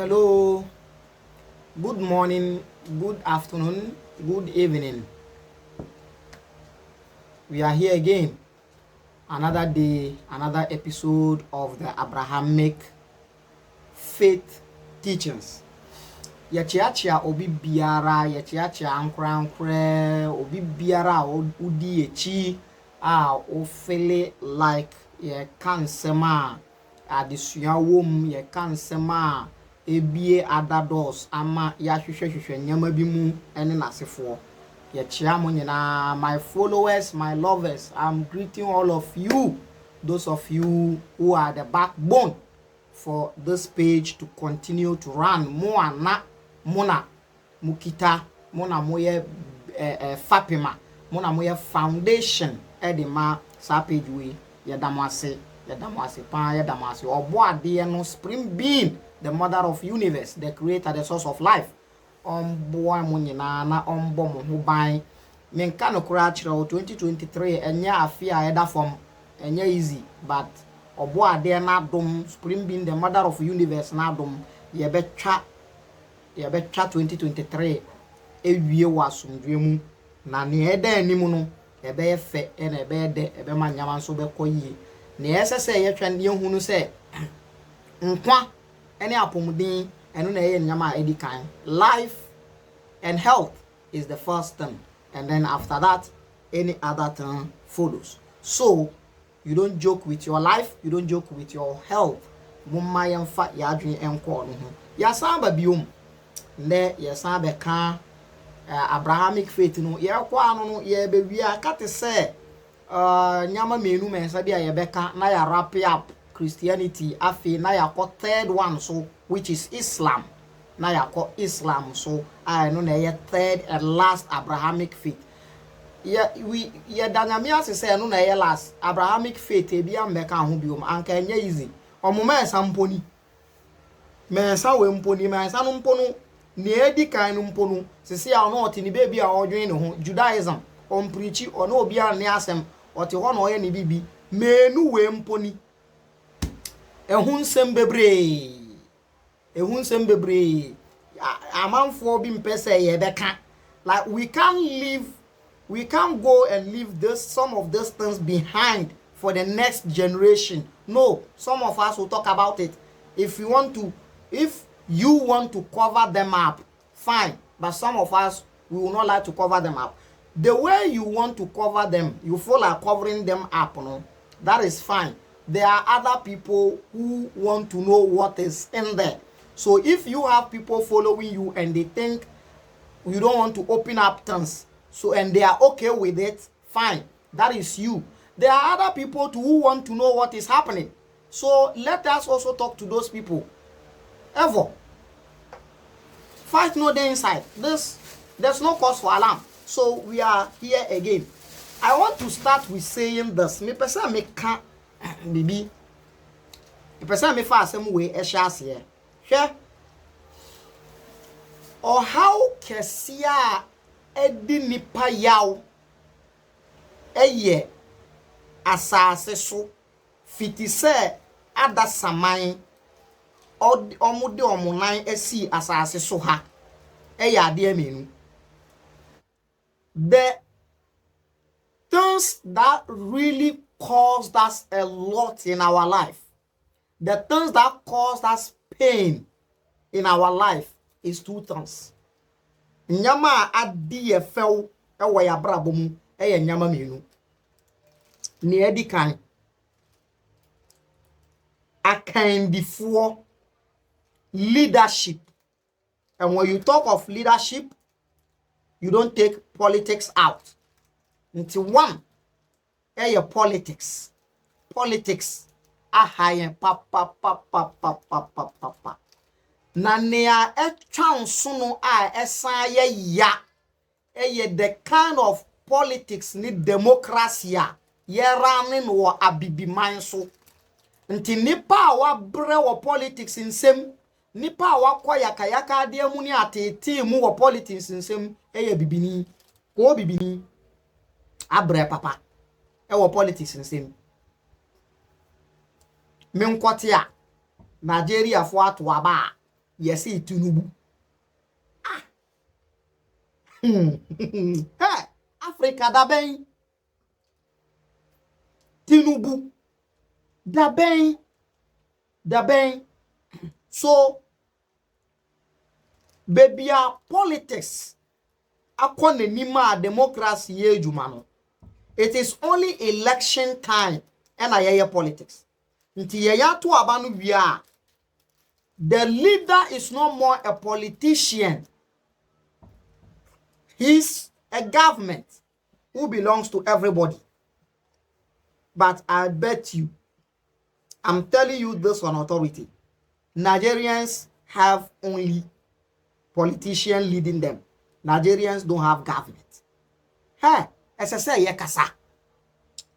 Hello, good morning, good afternoon, good evening. We are here again. Another day, another episode of the Abrahamic Faith Teachings. Yɛkyeakyea obi biara, yɛkyeakyea ankorankora, obi biara odi echi ofele like yɛka nsɛm a adesua wom, yɛka nsɛm a ebie other doors ama yɛahwehwɛhwehwɛ nneɛma bi mu ɛne n'asefoɔ. Yɛkyea mo nyinaa, my followers, my lovers, I'm greeting all of you, those of you who are the backbone for this page to continue to run. Mona mukita mona moye fapima mona moye foundation edema sa page we yedamase pa yedamase obo ade no spring being, the mother of universe, the creator, the source of life. Boy mo nyina na ombo mo ho ban menka no kura kire 2023 enya afia eda from enya easy, but obo ade na dom spring being, the mother of universe na dom yebetwa 2023 ewie wasomdwe mu na ne eda anim no ebe efe na ebe ede ebe manyama nso be koyie ne esese yetwa ne hunu se nkwa ene apomuden eno na eye nyama edikan. Life and health is the first thing, and then after that any other thing follows. So you don't joke with your life, you don't joke with your health. Mumma yemfa yadwen enko no ho ya samba biom ne yesan be kan Abrahamic faith no ye kwa no ye be wia kate se nyama menu mensa bia ye beka na ya wrap up Christianity afi na ya ko third one, so which is Islam. Na ya ko Islam, so I know na ye third and last Abrahamic faith. Ye danyamia se no na ye last Abrahamic faith e bia mbeka ho biom anka enye easy. Omuma esamponi mensa we mponi mensa no mpono ne edi kan no mpono sisi a no oti ni baby a odwen ne ho Judaism on preach ono obi a ne asem oti ho no ye ne bibi menu we mponi ehun sem bebre amanfo bi mpese ye beka, like we can't go and leave some of these things behind for the next generation. No, some of us will talk about it. If you want to cover them up, fine. But some of us, we will not like to cover them up. The way you want to cover them, you feel like covering them up, no? That is fine. There are other people who want to know what is in there. So if you have people following you and they think you don't want to open up things, so and they are okay with it, fine. That is you. There are other people too who want to know what is happening. So let us also talk to those people. Ever fight no day inside. There's no cause for alarm. So we are here again. I want to start with saying this. Me person me can bibi. Me person me fa asem we e hia ase. Hwe. Or how kesia edi nipa yaw eye asase so fiti se ada saman omude omunan esi asase so ha eya ade amenu. The things that really caused us a lot in our life, the things that caused us pain in our life is two things. Nyama adi efew ewo ya brabo mu eye nyama menu. Ne edi kan akandifuo leadership. And when you talk of leadership, you don't take politics out. Until one, your politics. Politics. Ahayen papa. Na nea etwa nsono a esan ye ya. The kind of politics ni democracy a ye running wo abibiman so. Nti nipa a wabre wo politics nsem, nipa a wakwa yakayaka ade mu ni atete mu wo politics nsem bibini. Ko bibini abre papa wo politics nsem. Menkote a Nigeria fo ato aba yes Tinubu. Hey, Africa da ben Tinubu da ben so baby politics akọ n'anima democracy ye adwuma no. It is only election time and a politics. Nti ye ya to aba no bia, the leader is no more a politician. He's a government who belongs to everybody. But I bet you, I'm telling you this on authority, Nigerians have only politicians leading them. Nigerians don't have government. Hey, as I say, ye kasa.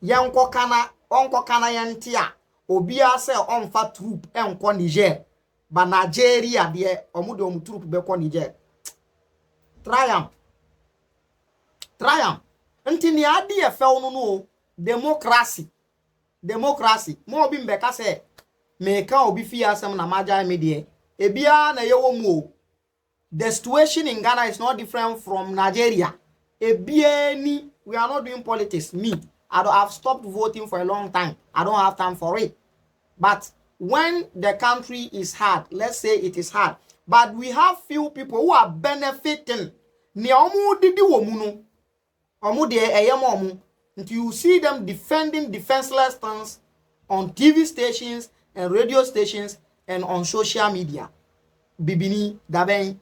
Yanko kana, onko kana yantia. Obia se onfa troop enko Niger. Ba Nigeria de omude omu troop beko Niger. Triumph. Nti ni adi e fe onu no democracy. Mo obi mbeka se meka obi fi asem na maja medie. Ebia na yewo mu. The situation in Ghana is not different from Nigeria. Ebieni, we are not doing politics. I've stopped voting for a long time. I don't have time for it. But when the country is hard, let's say it is hard, but we have few people who are benefiting. You see them defending defenseless things on TV stations and radio stations and on social media. Bibini daben.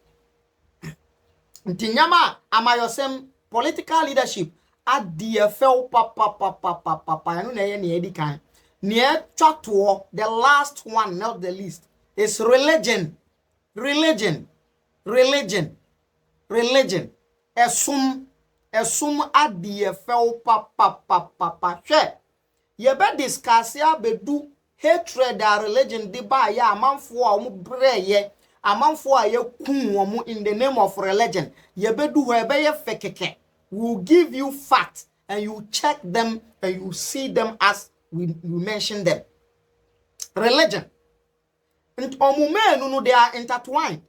Ntinyama amayosem political leadership at DFL papa anu na ye ne edikan. Near chatwo, the last one, not the least, is religion. Esum at DFL papa. She ye be discuss ya be do hatred and religion di ba ya amanfo a omu breye. Amanfo a ye kun womu in the name of religion. Ye be do he be ye fekeke. We'll give you facts and you check them and you see them as we mention them. Religion. And omumenu they are intertwined.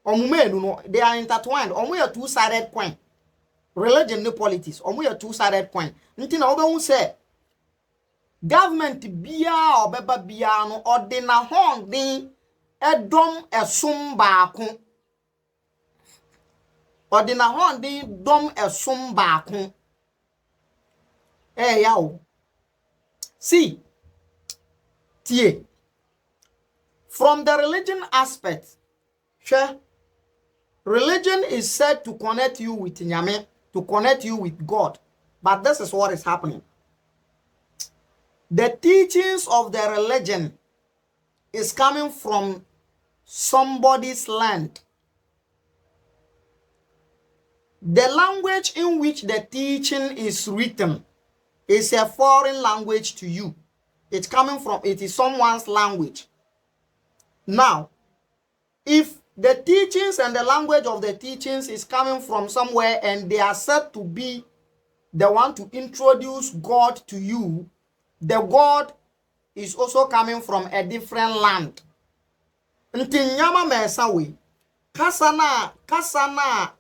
They are intertwined. Omu a two-sided coin. Religion no politics. Omu a two-sided coin. Ntina obe say government biya obeba biya no ordina hon din edom esum baako. Ordina hon din dom esum baako. Yawo. See, tie. From the religion aspect, sure, religion is said to connect you with Nyame, to connect you with God. But this is what is happening. The teachings of the religion is coming from somebody's land. The language in which the teaching is written is a foreign language to you. It's coming from, it is someone's language. Now, if the teachings and the language of the teachings is coming from somewhere and they are said to be the one to introduce God to you, the God is also coming from a different land. Ntinyama mesawe kasana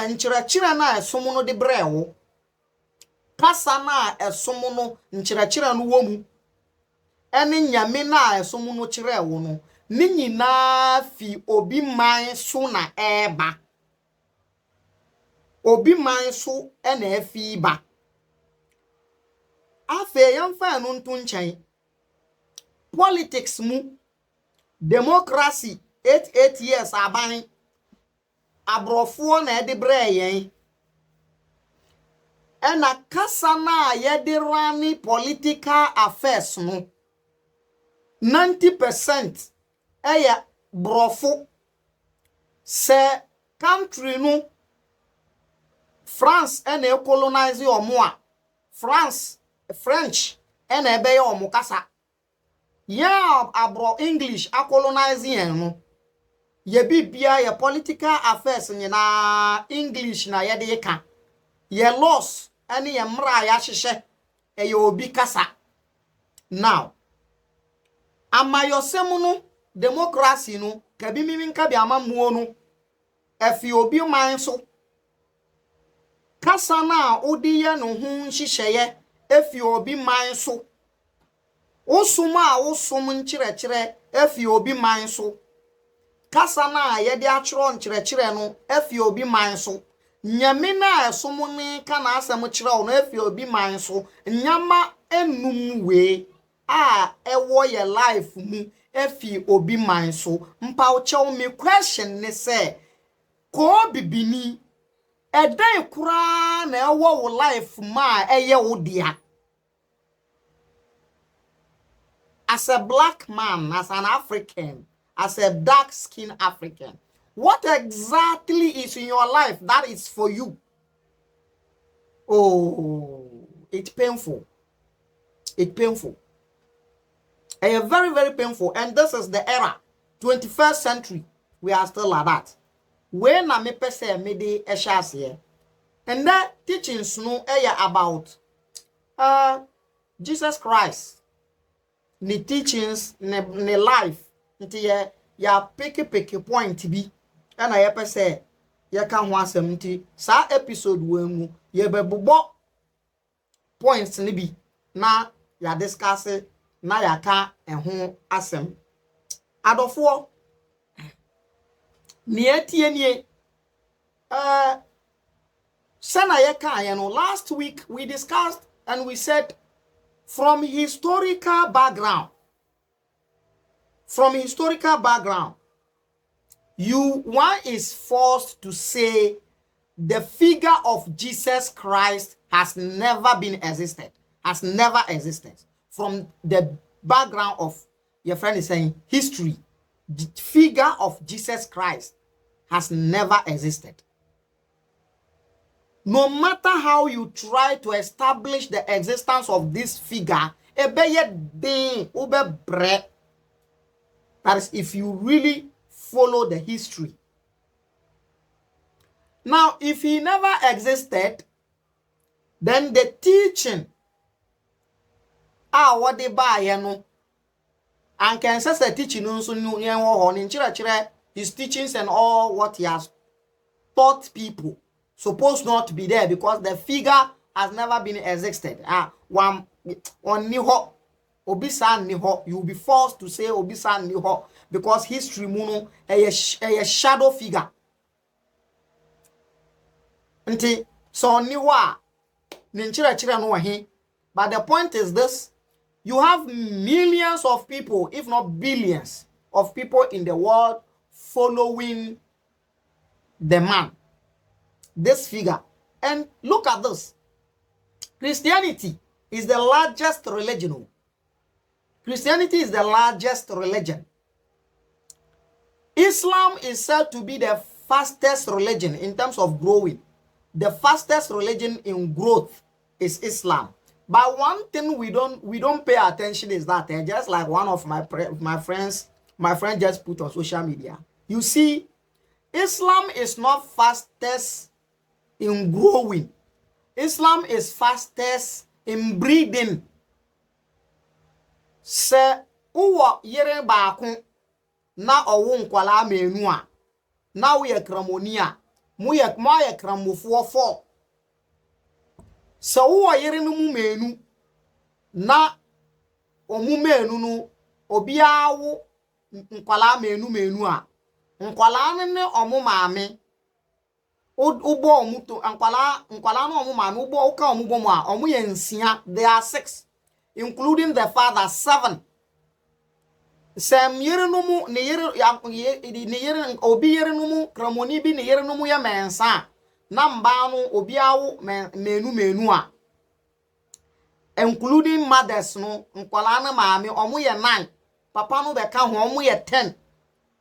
nchirachira na esomuno de brewo kasana esomuno nchirachira no womu ene nyame na esomuno chirewo no ni nyina fi obi man so na eba obi man so ena efi ba afe yamfa no ntu nchan politics mu democracy 8 years aban abrofo na ede breyen ena kasa na yede rani political affairs no 90% eya brofo se country no France ena colonize omo France French ena ebe ya omo kasa yeah abro English a colonizing no ye bibia ye political affairs na English na ye de ka ye laws ene ye mra ya hihye e ye obi kasa now amayosem no democracy no kabi mimi nka bi amamuo no efi obi man so kasa na odi ye no hu nhyehyeye efi obi man so osuma osum nkyerɛkyerɛ efi obi man so kasa na ye de atwero nkyerɛkyerɛ no efi obi man so nyame na esom ne ka na asɛm kyerɛ no efi obi man so nyama enum we a ewo ye life mu efi obi man so mpa wo kyɛw me question ne sɛ ko bibini edan kura na ewo wo life ma eye wo dia as a black man, as an African, as a dark-skinned African, what exactly is in your life that is for you? Oh, it's painful. It's painful. And very, very painful. And this is the era, 21st century. We are still like that. When I me say me de eshas here, and that teachings no about Jesus Christ. Ni teachings ne life nti ya pick point bi na ye pese ye ka ho asem nti sa episode wemu ye bebobo points ne bi na ya discuss na ya ka ho asem adofo ni etie nie sana ye ka ye no last week we discussed and we said from historical background, one is forced to say the figure of Jesus Christ has never been existed, has never existed. From the background of your friend is saying history, the figure of Jesus Christ has never existed. No matter how you try to establish the existence of this figure, that is if you really follow the history. Now, if he never existed, then the teaching, what they buy, and can say the teaching, his teachings and all what he has taught people. Supposed not to be there because the figure has never been existed. One on niho obisan niho, you'll be forced to say obisan niho because history muno a shadow figure. Nti so niwa ninchira chira no wahi. But the point is this: you have millions of people, if not billions, of people in the world following the man. This figure. And look at this. Christianity is the largest religion. Christianity is the largest religion. Islam is said to be the fastest religion in terms of growing. The fastest religion in growth is Islam. But one thing we don't pay attention is that just like one of my friend just put on social media. You see, Islam is not fastest in growing. Islam is fastest in breeding. Se uwa yere baako na owo nkwala menu a na wo ye kramonia mo ye kramofo fo. Se uwa yere no mu menu na omu menu no obia wo nkwala menu a nkwala ne omu maame ubo omuto nkwala no omu maame ubo uka omu bomu a omu ye nsia. There are 6 including the father 7. Sem yere no mu ne yere obi yere no mu kramoni bi ne yere no mu ye mensa na mba no obi awo menu a including mothers no nkwala na maame omu ye 9 papa no be ka ho omu ye 10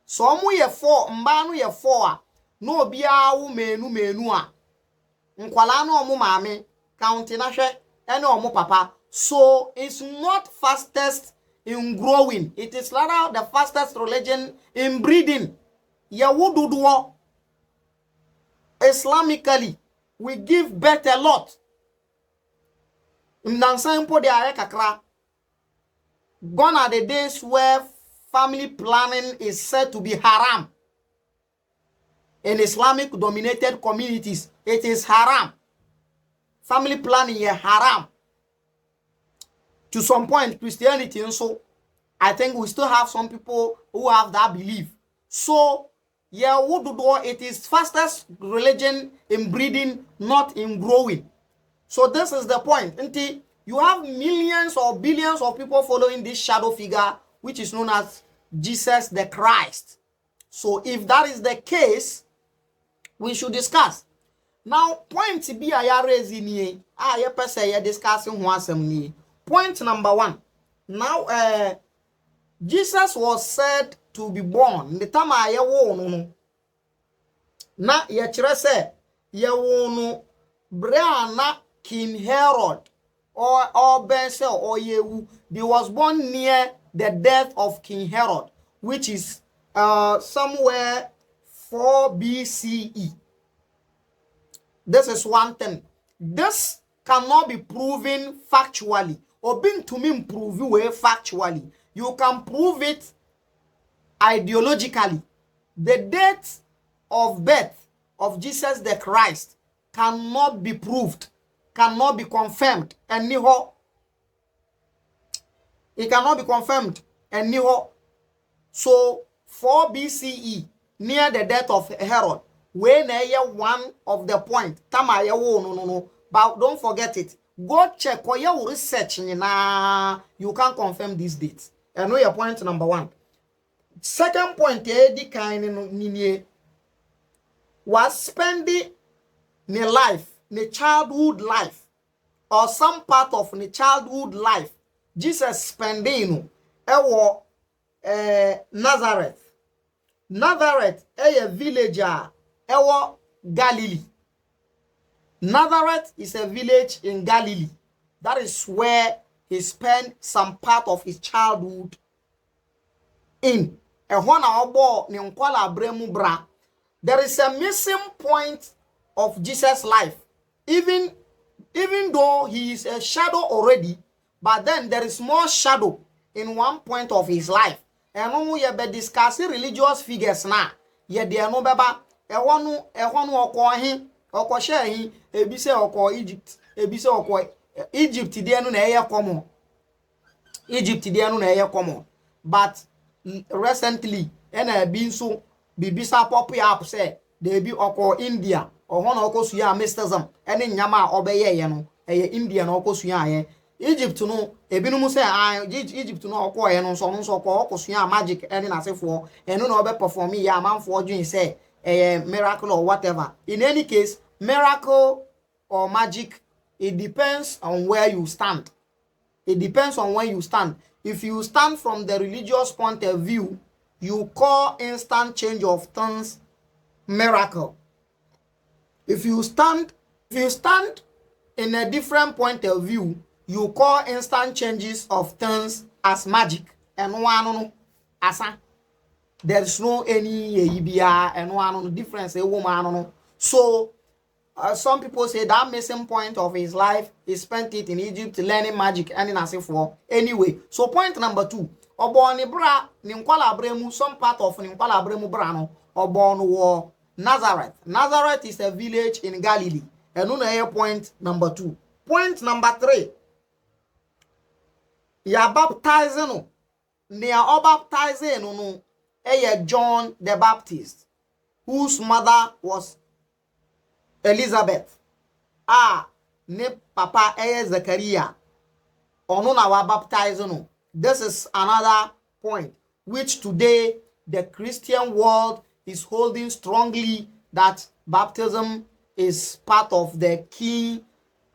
so omu ye 4 mba no ye 4 a no obi awo menu a nkwala na omu maame counting na hwe ene omu papa. So it's not fastest in growing. It is rather the fastest religion in breeding. Yawududuo. Islamically, we give birth a lot. Gone are the days where family planning is said to be haram. In Islamic dominated communities, it is haram. Family planning is haram. To some point, Christianity and so, I think we still have some people who have that belief. So, yeah, it is fastest religion in breeding, not in growing. So this is the point. Until you have millions or billions of people following this shadow figure, which is known as Jesus the Christ. So if that is the case, we should discuss. Now, point B I raise in here. You person discussing one. Point number 1. Now, Jesus was said to be born. The time I no. Na ye kire se ye no Brianna King Herod or Bensel or Yehu. He was born near the death of King Herod, which is somewhere 4 BCE. This is one thing. This cannot be proven factually or being to me prove factually. You can prove it ideologically. The date of birth of Jesus the Christ cannot be proved, cannot be confirmed anyhow. It cannot be confirmed anyhow. So 4 BCE, near the death of Herod, when one of the point, no. But don't forget it. Go check or your research, you can confirm these dates. I know your point number 1. Second point, the kind was spending the life, the childhood life, or some part of the childhood life. Jesus spending Nazareth. Nazareth a villager Galilee. Nazareth is a village in Galilee. That is where he spent some part of his childhood in. There is a missing point of Jesus' life. Even though he is a shadow already, but then there is more shadow in one point of his life. And when we be discussing religious figures now, there no baba ebise oko Egypt, ebise oko Egypt there no na eye common. Egypt there no na eye common. But recently, and been so bibisa pop up say they be oko India or one oko suya mysticism and nyama obeye ye no India no oko suya ye Egypt no ebinum say Egypt no oko ye no so oko suya magic and na sefo eno no be perform ya manfo dwen say a miracle or whatever. In any case, miracle or magic, it depends on where you stand. It depends on where you stand. If you stand from the religious point of view, you call instant change of things miracle. If you stand in a different point of view, you call instant changes of things as magic. And one asa. There's no any EBR and one difference a woman. So some people say that missing point of his life, he spent it in Egypt learning magic and in for anyway. So point number 2, Obon bra Ninkwala Bremu, some part of Ninkwala Bremu Brano, Obon war Nazareth. Nazareth is a village in Galilee. And no point number 2. Point number 3. Ya baptizing they are baptizing no John the Baptist, whose mother was Elizabeth. Ne papa Zechariah. Ono na wa baptizing. This is another point which today the Christian world is holding strongly, that baptism is part of the key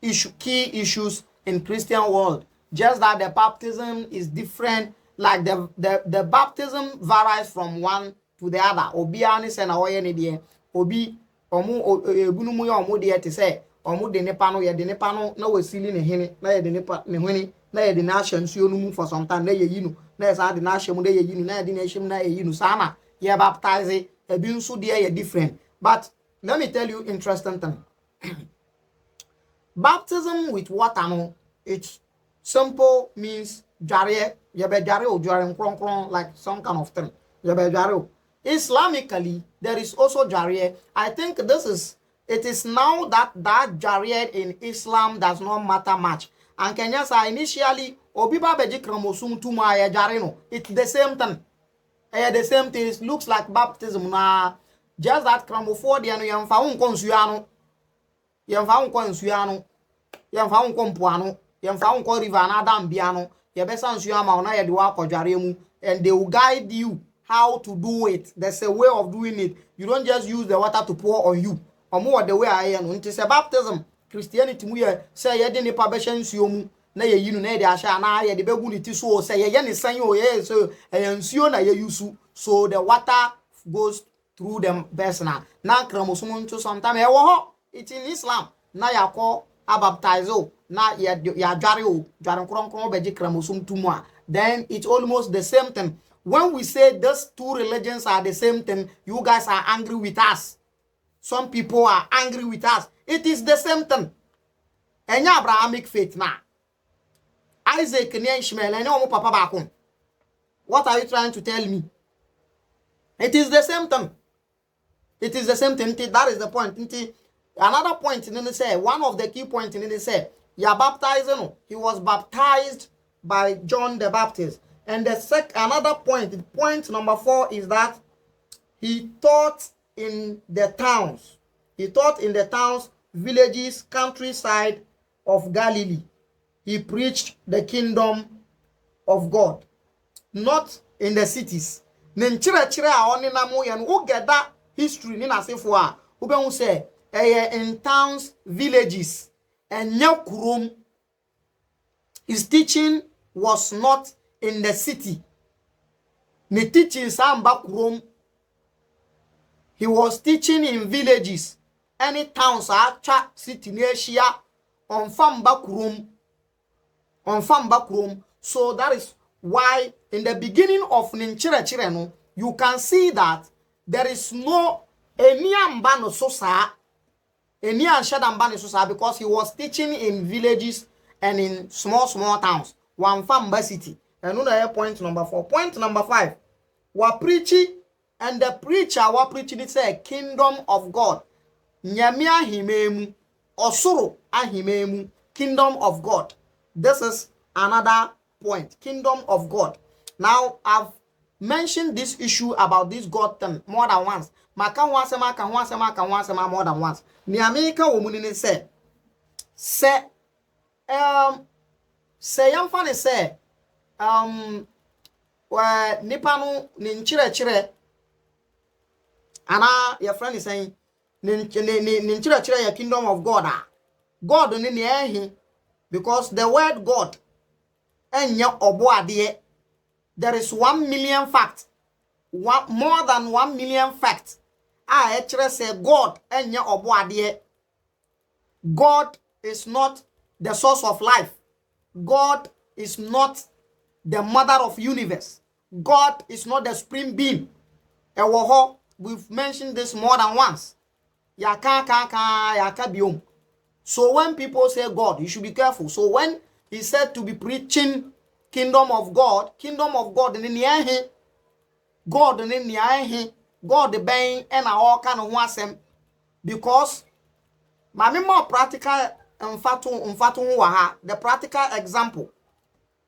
issues in Christian world. Just that the baptism is different. Like the baptism varies from one to the other. Obi ani se na oye ne de. Obi omu ebunumu ya omu de te say omu de nipa no ye de nipa no na wasili ne hene na ye de nipa ne hene na ye de na ahye nsuo no mu for some time na ye yinu na ye sa de na ahye mu de ye yinu na ye de na ahye mu na ye yinu sana ye baptize ebi nso de ye different. But let me tell you interesting thing. Baptism with water no, it's simple, means dware ye be dware o dware nkronkron like some kind of thing. Ye be dware o. Islamically, there is also Jariah. I think it is now that Jariah in Islam does not matter much. And Kenya say initially, Obiba beji kromosum tuma ya jarino. It's the same thing. The same thing. It looks like baptism na. Just that chromophobia no yamfa unko nsuano. Yamfa unko nsuano. Yamfa unko mpuano. Yamfa unko river na dam biano. Yebesa nsuama ona ye de wa kodware mu, and they will guide you how to do it. There's a way of doing it. You don't just use the water to pour on you. Or more the way I am. It is a baptism. Christianity mu ye say ye de nipa behye nsuo mu na ye yinu na ye de ahya na ye de begu ni ti so say ye ne san o ye so nsuo na ye yusu, so the water goes through them personal. Na kramosom nto sometime e wo ho. It's in Islam. Na ya call a baptize o na ya dware o dware nkronkron beji kramosom tumu a, then it's almost the same thing. When we say those two religions are the same thing, you guys are angry with us. Some people are angry with us. It is the same thing. Enya Abrahamic faith na. Isaac and Ishmael and your papa back home. What are you trying to tell me? It is the same thing. It is the same thing. That is the point. Another point in the say, one of the key points in the say, you baptizing. He was baptized by John the Baptist. And another point number 4 is that he taught in the towns. He taught in the towns, villages, countryside of Galilee. He preached the kingdom of God, not in the cities. Nenchire a oni na mo yan wo geda history ni na sefo a wo be hu say in towns, villages, and kurom. His teaching was not in the city. Ne teaching samba kurom. He was teaching in villages. Any towns acha city near on famba kurom. On famba kurom. So that is why in the beginning of Ninchire no, you can see that there is no any ambano sosa, any anshadambano sosa, because he was teaching in villages and in small towns. One famba city. And another point number 4. Point number 5. Wa preaching, and the preacher wa preaching it say kingdom of God. Nyame ahimemu, osoro ahimemu, kingdom of God. This is another point. Kingdom of God. Now I've mentioned this issue about this God thing more than once. Maka wansema more than once. Ni America woman say yamfa ne say nipa no ne nkyerɛkyerɛ ana your friend is saying ne nkyerɛkyerɛ ya kingdom of God a God ne ne ehi, because the word God enya oboade. There is 1 million fact, more than 1 million fact. I actually say God enya oboade. God is not the source of life. God is not the mother of universe. God is not the supreme being. We've mentioned this more than once. Yaka biom. So when people say God, you should be careful. So when he said to be preaching kingdom of God in the God in the God the bang and all kind of wasem, because my more practical the practical example.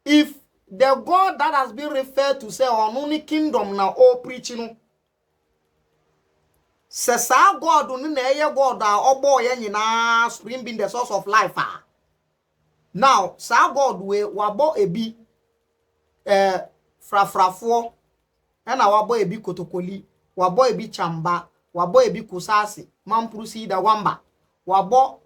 If the God that has been referred to say on only kingdom now all preaching, says God on the God or boy and spring being the source of life. Now, sa God we wabo ebi frafrafo na wabo ebi kotokoli, wabo ebi chamba, wabo ebi kusasi, mampurusi da wamba, wabo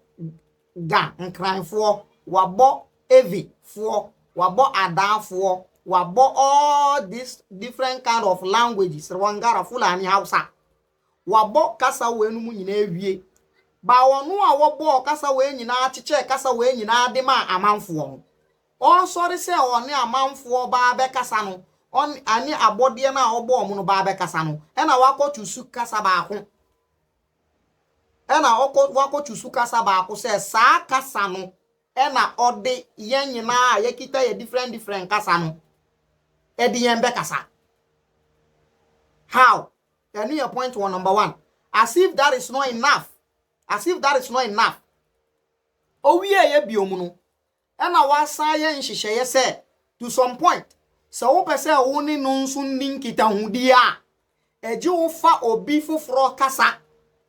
ga nkranfo, wabo evi fo, wabo adanfo, wabo all these different kind of languages, Rwangara, Fulani, Hausa. Wabo kasa we nu mu nyina ewie. Ba wonu a wabo kasa we nyina acheche kasa we nyina adema amanfo. O sorry say oni amanfo ba be kasa no. On ani abode na obo omo no ba be kasa no. E na wakochusu kasa ba ho. E na wakochusu kasa ba ho say sa kasa no. E na ode ye nyina a ye kita ye different kasa no. Edien bekasa. How? And your point one number 1. As if that is not enough. As if that is not enough. Oh we ye biomuno. And I was saying she say to some point. So pese woni no nso ninkita hudi a. Eje wo fa obi foforo kasa.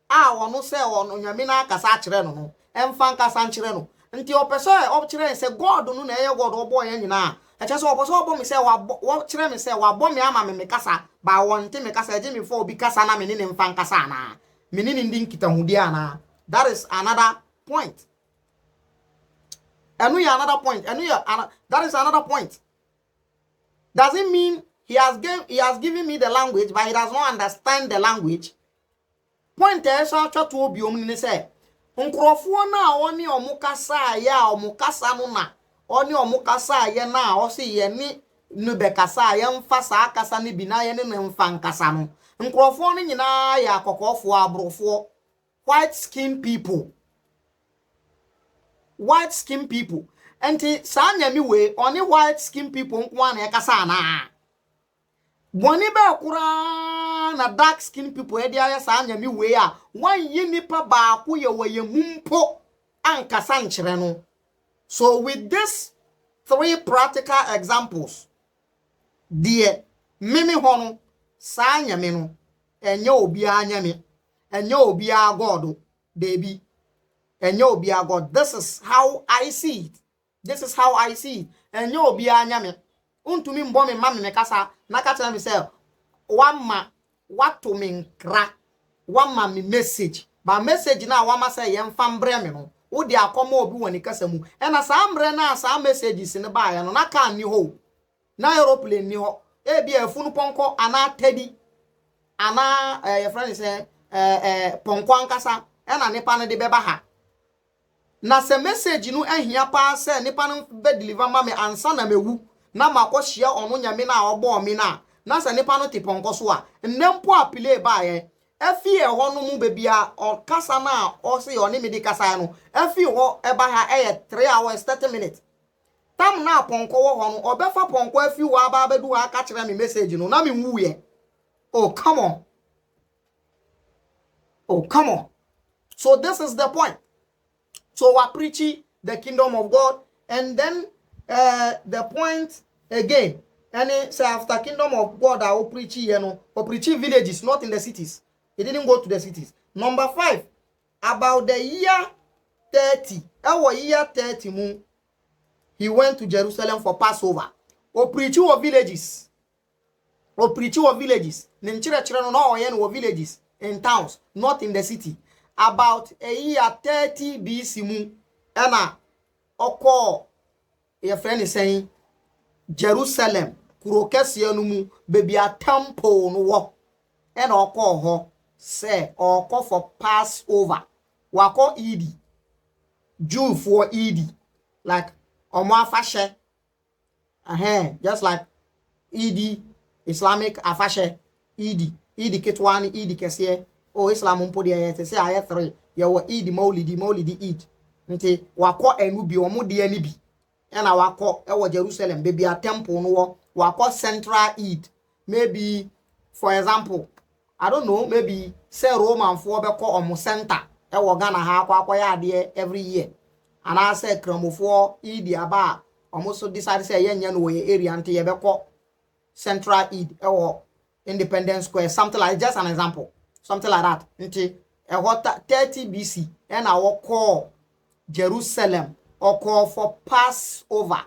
A wono se wono nyame na kasa akire no no. Emfa kasa nkire no. Nti opese o kire se God no na eye God obo ye nyina. Eche se opese obo mi se wa kire mi se wa bo mi ama me kasa ba wonte me kasa eje mi fo obi kasa na me ne mfa kasa na. Me ne ninkita hudi a na. That is another point. Another point. That is another point. Doesn't mean he has given me the language, but he does not understand the language. Point is to obi omni say nkrofo na oni omukasa ya omukasa no na oni omukasa ya na o se ye ni no be kasa ya mfa sa akasa ni bi na ye ne mfa nkasa no nkrofo no nyina ya akokofo abrofo white skin people enti sa nyame we oni white skin people nko na ekasa na boni be kura na dark skin people e dia sa nyame we a wan yi nipa ba ko ye waye mumpo ankasa nkyere no. So with this 3 practical examples die mimi hono sa nyame no enye obi anyame enye obi a God debi enye obi a God. This is how I see it. Enye obi anyame untumi mbo me mama me kasa na ka tell me say wama wato me nkra wama me message ba message na wama say ye mfa mbre me no wo di akoma obi woni kasa mu e na sa mbre na sa messages ne ba ya no na ka ni ho na aeroplane ni ho e bi afunu ponko ana tedi ana your friend say ponko ankasa e na nipa no de beba ha na se message no ahia pa say nipa no be deliver ma me ansa na mewu na makohia onu nyame na obo mi na se nipa no tiponko so a nnempo apile ba ye afie ho no mu bebia o kasa na o se oni me di kasa no afie ho eba ha 3 hours 30 minutes tam na ponko wo ho no obefa ponko afie wo aba bedu ha ka kire me message no na me nwuye. Oh come on. So this is the point. So we're preaching the kingdom of God, and then the point again, and it say after kingdom of God, I will preach villages, not in the cities. He didn't go to the cities. Number 5, about the year 30, our year 30, he went to Jerusalem for Passover. O preach of villages. Ninchira chira no yen villages in towns, not in the city. About a year 30 BC mu, ena oko your friend is saying Jerusalem kurokesi anu mu baby a temple no wo ena oko ho say oko for Passover wako Eid Jew for Eid like omo afashe just like Eid Islamic afashe Eid ketwani Eid kese o Islam mpo de ye say aye 3 ye wo Eid Maulidi Eid nti wako enu bi omo de ani bi ena wako ewo Jerusalem baby a temple no wo wako central Eid maybe for example I don't know maybe say Roman for be call omo center ewo Ghana ha akwa ya de every year and I say kramofo Eid aba omo so decide say ye nya no we area nti ye be call central Eid ewo Independence Square, something like just an example, something like that. Nti 30 BC and I will call Jerusalem or call for Passover.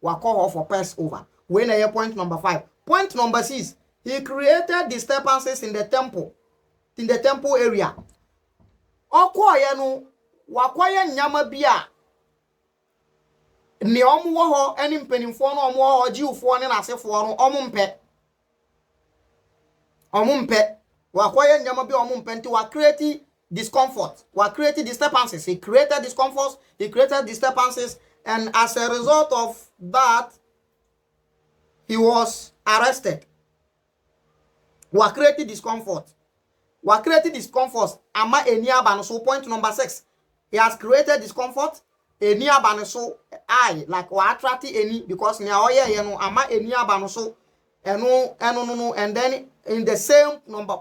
We call for Passover. When I point number 5. Point number 6. He created disturbances in the temple area. Okwa yenu wakwaya nyama bia ni omu wo ho eni mpanimfo no omu ho jiwfo ne nasefo no omu mpe wakwaya nyama bia omu mpe nti wa create discomfort, wa create disturbances. He created discomforts, he created disturbances, and as a result of that he was arrested. Wa create discomfort. Ama eniaba no. So point number 6. He has created discomfort, eni aba ne so I like wa attract eni because nia oye ye no ama eni aba no so no and then in the same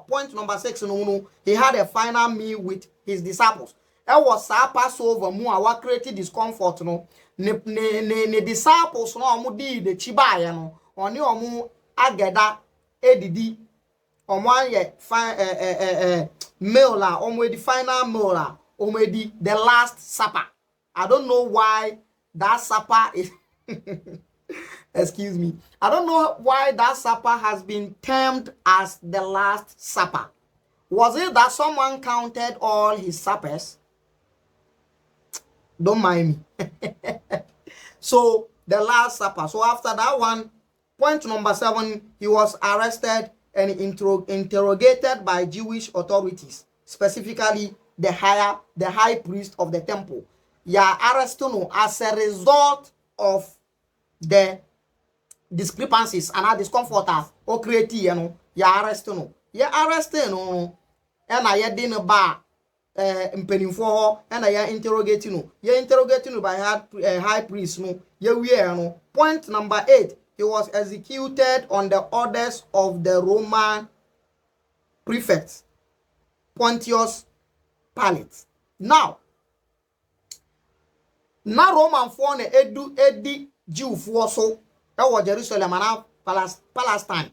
point number 6 no he had a final meal with his disciples. It was a Passover mu a wa create discomfort no ne disciples no omo di the chibaye no oni omo ageda edidi omo aye meal la omo the final meal la omo the last supper. I don't know why that supper is excuse me. I don't know why that supper has been termed as the Last Supper. Was it that someone counted all his suppers? Don't mind me. So, the Last Supper. So, after that one, point number 7, he was arrested and interrogated by Jewish authorities, specifically the high priest of the temple. Yeah, arrested as a result of the discrepancies and discomfort o create ya arrest no e na ye dey no ba mpanimfo ho e na ya interrogate no by high priest no ye wie no. Point number 8, he was executed on the orders of the Roman prefect Pontius Pilate. Now na Roman for na edi Jew for so Jerusalem and Palestine.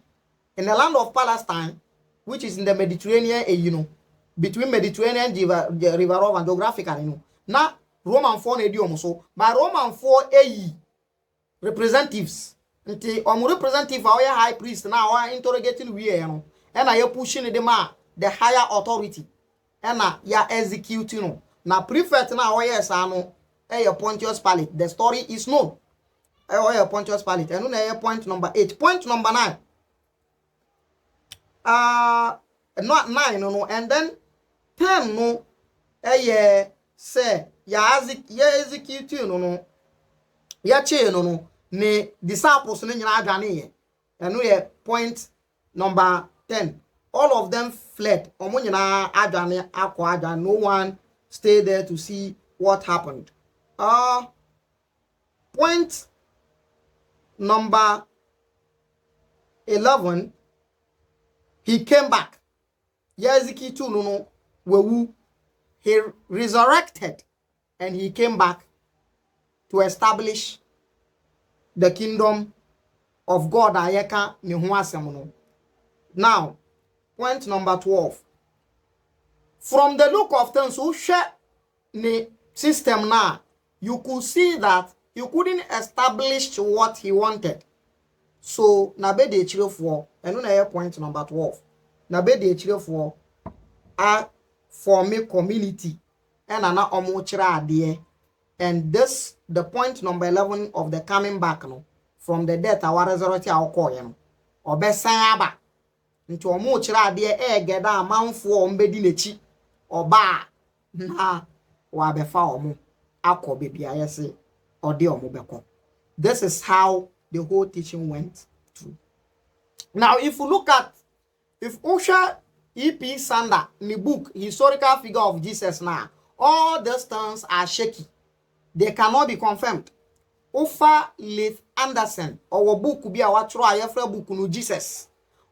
In the land of Palestine, which is in the Mediterranean, between Mediterranean river and geographically, now Roman 4 so by Roman 4 representatives. Until representative our high priest now are interrogating we and I pushing the higher authority and ya executing now prefect now yes Pontius Pilate. The story is known. Pontius Pilate. And point number 8. Point number 9. Not 9 no, and then 10 no. Say ya execute no. Ya che no. Ne disciples ne nyina adwane. And point number 10. All of them fled. Omo nyina adwane akwa adwane. No one stayed there to see what happened. Point number 11, he came back. Yaziki too no wewu. He resurrected and he came back to establish the kingdom of God ayeka ne ho asem no. Now, point number 12. From the look of things, who share the system now, you could see that he couldn't establish what he wanted. So, na be de chire for, and na point number 12. Na be de chire for a form a community and ana omo chire ade. And this the point number 11 of the coming back no from the death our resurrection akoye no. Obesan aba. Nti omo chire ade geda amanfo ombedi nechi. Oba na wa befa omo akọ baby ayese ode omo beko. This is how the whole teaching went through. Now, if you look at Usha E.P. Sander in the book Historical Figure of Jesus now, all these things are shaky. They cannot be confirmed. Ufa Leith Anderson or book could be our try every book no Jesus.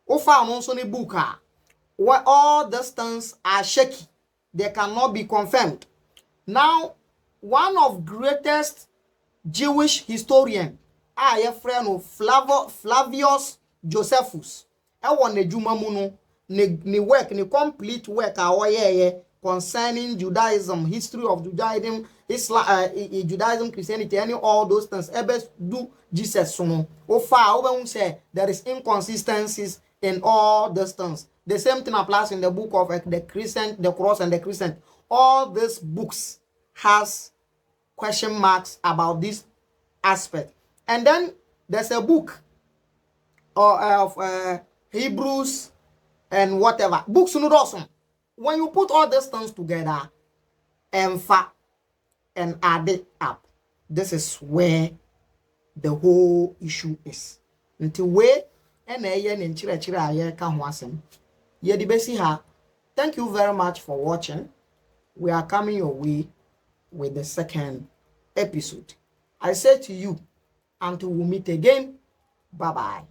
Ufa also a book where all these things are shaky. They cannot be confirmed. Now, one of greatest Jewish historian, a friend of Flavius Josephus, I want the Jumamuno, ne work, ne complete work, concerning Judaism, history of Judaism, Islam, Judaism, Christianity, any all those things. Ebes do Jesus so o far over say there is inconsistencies in all those things. The same thing applies in the book of the Crescent, the Cross, and the Crescent. All these books has question marks about this aspect. And then there's a book of Hebrews and whatever. Books not awesome. When you put all these things together and add it up, this is where the whole issue is. Until we and thank you very much for watching. We are coming your way with the second episode. I say to you, until we meet again, bye bye.